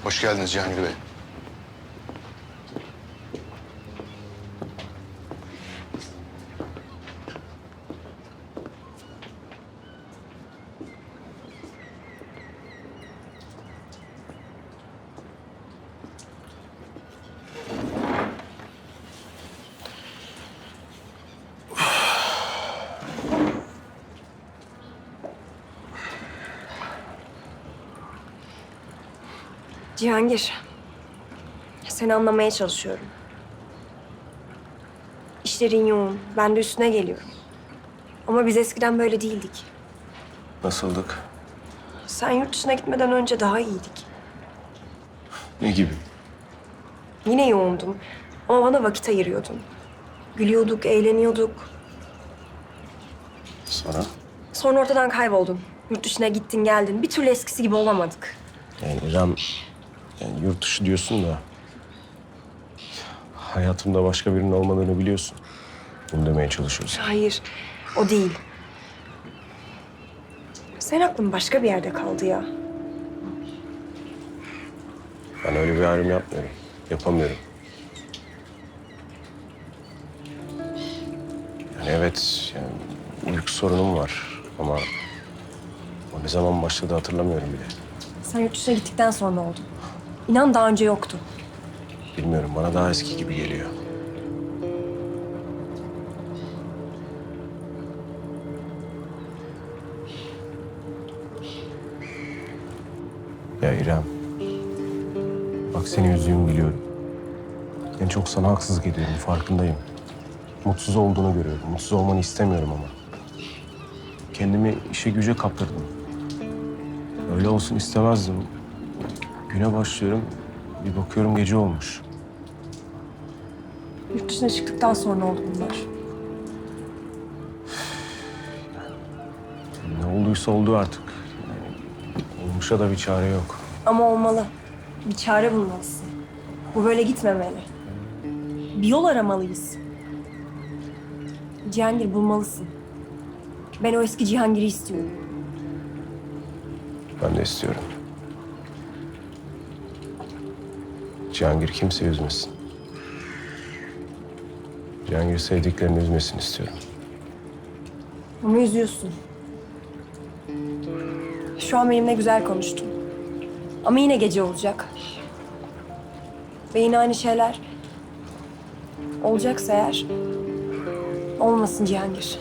Hoş geldiniz Cihangir Bey. Cihangir, seni anlamaya çalışıyorum. İşlerin yoğun, ben de üstüne geliyorum. Ama biz eskiden böyle değildik. Nasıldık? Sen yurt dışına gitmeden önce daha iyiydik. Ne gibi? Yine yoğundum ama bana vakit ayırıyordun. Gülüyorduk, eğleniyorduk. Sonra? Sonra ortadan kayboldun. Yurt dışına gittin, geldin. Bir türlü eskisi gibi olamadık. Yani İrem, yani yurt dışı diyorsun da... hayatımda başka birinin olmadığını biliyorsun. Bunu demeye çalışıyorsun. Hayır, o değil. Senin aklın başka bir yerde kaldı ya. Ben öyle bir ayrım yapmıyorum. Yapamıyorum. Yani evet, yani ilk sorunum var ama... o ne zaman başladı hatırlamıyorum bile. Sen yurt dışına gittikten sonra oldu. İnan daha önce yoktu. Bilmiyorum, bana daha eski gibi geliyor. Ya İrem, bak seni üzdüğümü biliyorum. En çok sana haksızlık ediyorum, farkındayım. Mutsuz olduğunu görüyorum, mutsuz olmanı istemiyorum ama. Kendimi işe güce kaptırdım. Öyle olsun istemezdim. Güne başlıyorum, bir bakıyorum gece olmuş. Yurt dışına çıktıktan sonra oldu bunlar. Ne olduysa oldu artık. Yani olmuşa da bir çare yok. Ama olmalı. Bir çare bulmalısın. Bu böyle gitmemeli. Bir yol aramalıyız. Cihangir bulmalısın. Ben o eski Cihangir'i istiyorum. Ben de istiyorum. Cihangir kimseyi üzmesin. Cihangir sevdiklerini üzmesin istiyorum. Ama üzüyorsun. Şu an benimle güzel konuştun. Ama yine gece olacak. Ve yine aynı şeyler olacaksa eğer olmasın Cihangir.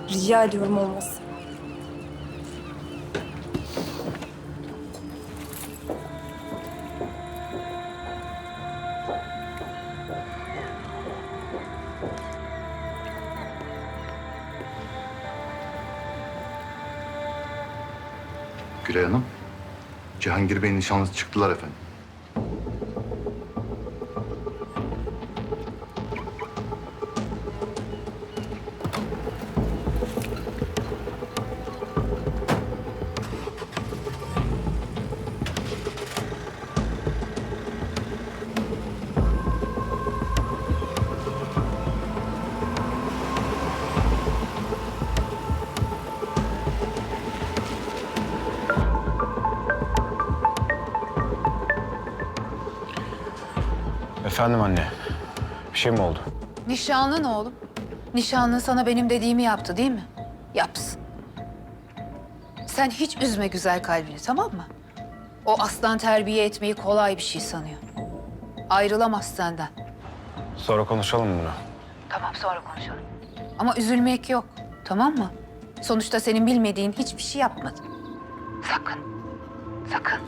Rica ediyorum olmasın. Gülay Hanım, Cihangir Bey'in nişanlısı çıktılar efendim. Efendim anne, bir şey mi oldu? Nişanlın oğlum. Nişanlın sana benim dediğimi yaptı değil mi? Yapsın. Sen hiç üzme güzel kalbini, tamam mı? O aslan terbiye etmeyi kolay bir şey sanıyor. Ayrılamaz senden. Sonra konuşalım bunu. Tamam, sonra konuşalım. Ama üzülmek yok, tamam mı? Sonuçta senin bilmediğin hiçbir şey yapmadı. Sakın, sakın.